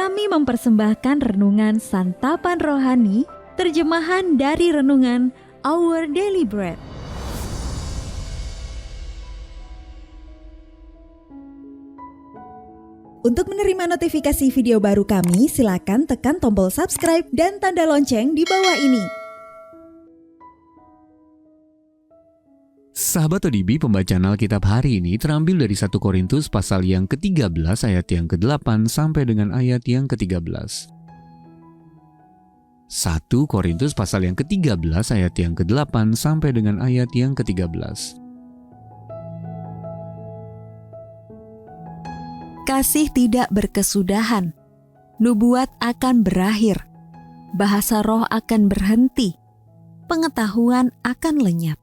kami mempersembahkan renungan Santapan Rohani, terjemahan dari renungan Our Daily Bread. Untuk menerima notifikasi video baru kami, silakan tekan tombol subscribe dan tanda lonceng di bawah ini. Sahabat ODB, pembacaan Alkitab hari ini terambil dari 1 Korintus pasal yang ke-13 ayat yang ke-8 sampai dengan ayat yang ke-13. 1 Korintus pasal yang ke-13 ayat yang ke-8 sampai dengan ayat yang ke-13. Kasih tidak berkesudahan, nubuat akan berakhir, bahasa roh akan berhenti, pengetahuan akan lenyap.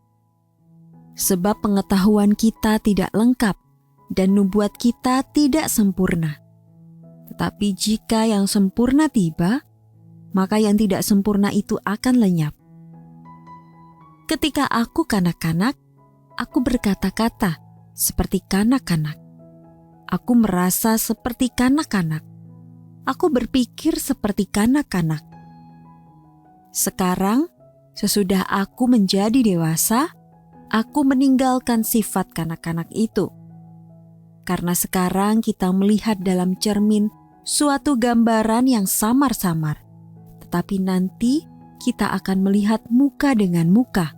Sebab pengetahuan kita tidak lengkap dan nubuat kita tidak sempurna. Tetapi jika yang sempurna tiba, maka yang tidak sempurna itu akan lenyap. Ketika aku kanak-kanak, aku berkata-kata seperti kanak-kanak. Aku merasa seperti kanak-kanak. Aku berpikir seperti kanak-kanak. Sekarang, sesudah aku menjadi dewasa, aku meninggalkan sifat kanak-kanak itu. Karena sekarang kita melihat dalam cermin suatu gambaran yang samar-samar, tetapi nanti kita akan melihat muka dengan muka.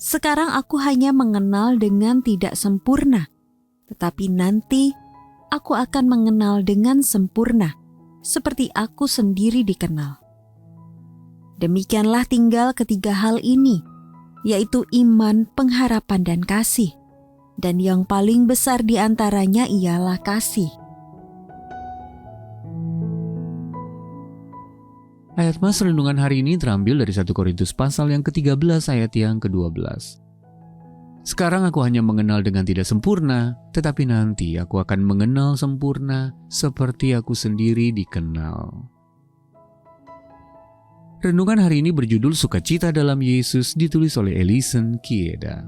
Sekarang aku hanya mengenal dengan tidak sempurna, tetapi nanti aku akan mengenal dengan sempurna, seperti aku sendiri dikenal. Demikianlah tinggal ketiga hal ini, yaitu iman, pengharapan, dan kasih. Dan yang paling besar di antaranya ialah kasih. Ayat mas renungan hari ini terambil dari 1 Korintus pasal yang ke-13 ayat yang ke-12. Sekarang aku hanya mengenal dengan tidak sempurna, tetapi nanti aku akan mengenal sempurna seperti aku sendiri dikenal. Renungan hari ini berjudul Sukacita dalam Yesus, ditulis oleh Ellison Kieda.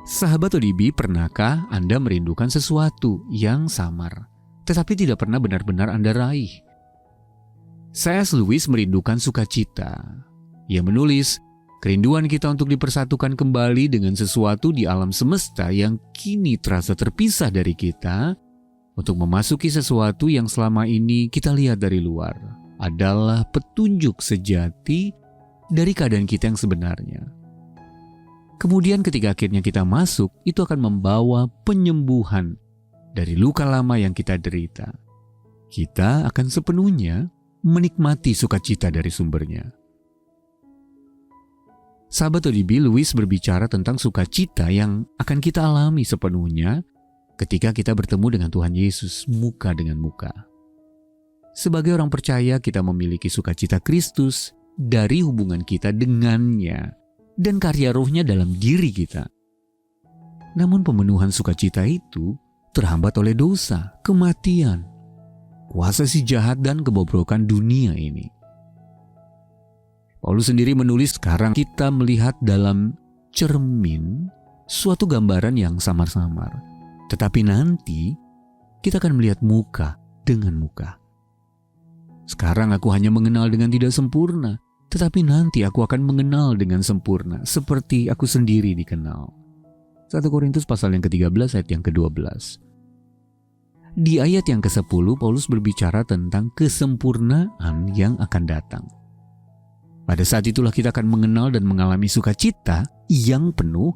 Sahabat ODB, pernahkah Anda merindukan sesuatu yang samar, tetapi tidak pernah benar-benar Anda raih? C.S. Lewis merindukan sukacita. Ia menulis, kerinduan kita untuk dipersatukan kembali dengan sesuatu di alam semesta yang kini terasa terpisah dari kita, untuk memasuki sesuatu yang selama ini kita lihat dari luar, adalah petunjuk sejati dari keadaan kita yang sebenarnya. Kemudian ketika akhirnya kita masuk, itu akan membawa penyembuhan dari luka lama yang kita derita. Kita akan sepenuhnya menikmati sukacita dari sumbernya. Sahabat ODB, Lewis berbicara tentang sukacita yang akan kita alami sepenuhnya ketika kita bertemu dengan Tuhan Yesus muka dengan muka. Sebagai orang percaya, kita memiliki sukacita Kristus dari hubungan kita dengannya dan karya rohnya dalam diri kita. Namun pemenuhan sukacita itu terhambat oleh dosa, kematian, kuasa si jahat dan kebobrokan dunia ini. Paulus sendiri menulis, sekarang kita melihat dalam cermin suatu gambaran yang samar-samar. Tetapi nanti kita akan melihat muka dengan muka. Sekarang aku hanya mengenal dengan tidak sempurna, tetapi nanti aku akan mengenal dengan sempurna, seperti aku sendiri dikenal. 1 Korintus pasal yang ke-13 ayat yang ke-12. Di ayat yang ke-10, Paulus berbicara tentang kesempurnaan yang akan datang. Pada saat itulah kita akan mengenal dan mengalami sukacita yang penuh,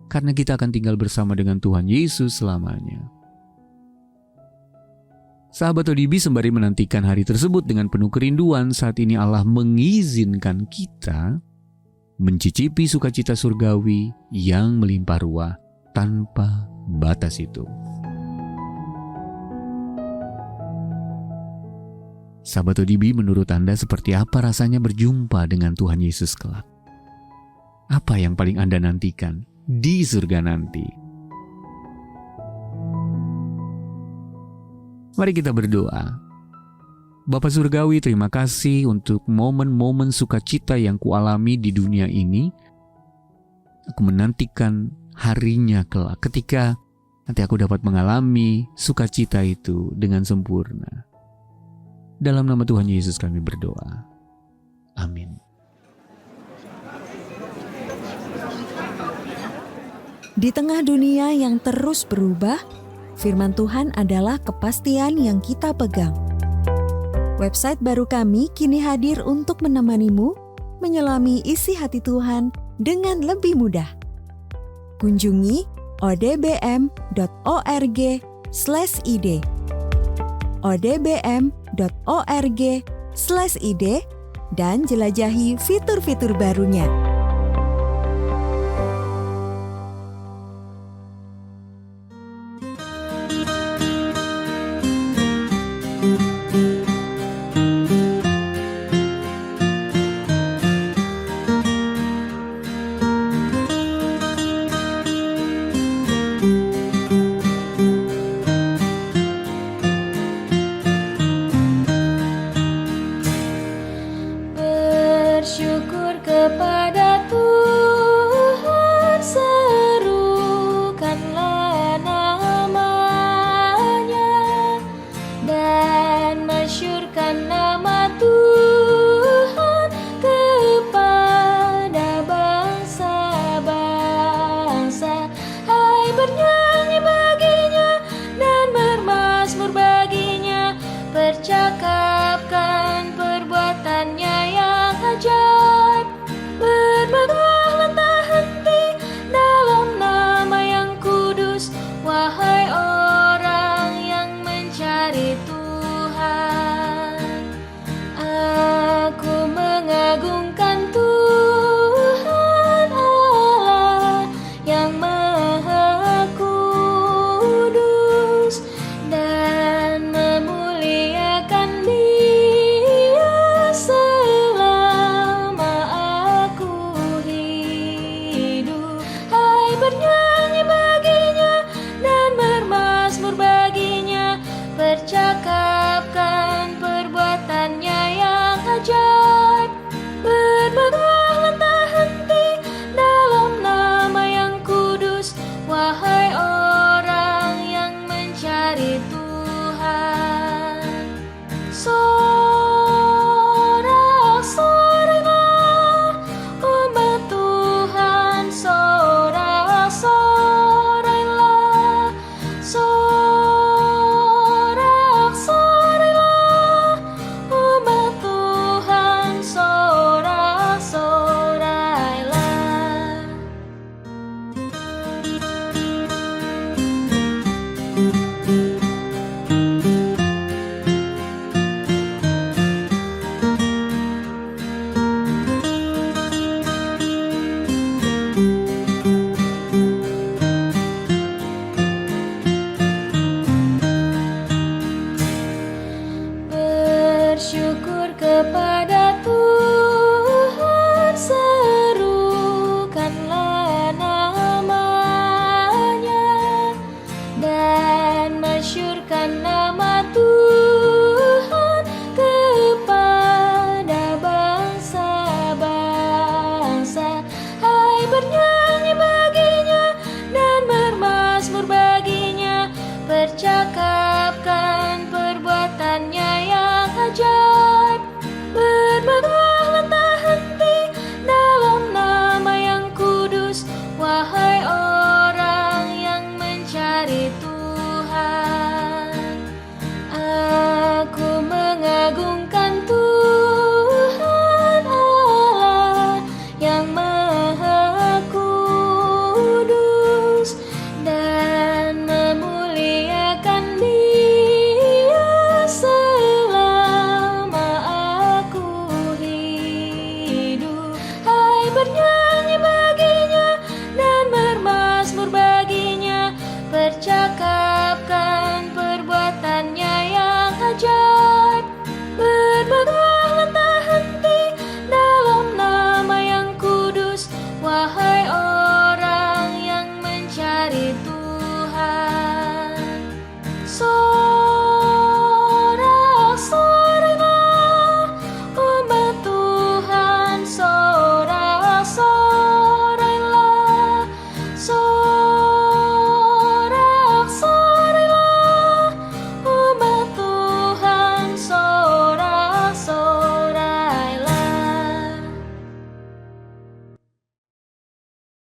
karena kita akan tinggal bersama dengan Tuhan Yesus selamanya. Sahabat ODB, sembari menantikan hari tersebut dengan penuh kerinduan, saat ini Allah mengizinkan kita mencicipi sukacita surgawi yang melimpah ruah tanpa batas itu. Sahabat ODB, menurut Anda seperti apa rasanya berjumpa dengan Tuhan Yesus kelak? Apa yang paling Anda nantikan di surga nanti? Mari kita berdoa. Bapa Surgawi, terima kasih untuk momen-momen sukacita yang kualami di dunia ini. Aku menantikan harinya kelak ketika nanti aku dapat mengalami sukacita itu dengan sempurna. Dalam nama Tuhan Yesus kami berdoa. Amin. Di tengah dunia yang terus berubah, firman Tuhan adalah kepastian yang kita pegang. Website baru kami kini hadir untuk menemanimu menyelami isi hati Tuhan dengan lebih mudah. Kunjungi odbm.org/id odbm.org/id dan jelajahi fitur-fitur barunya.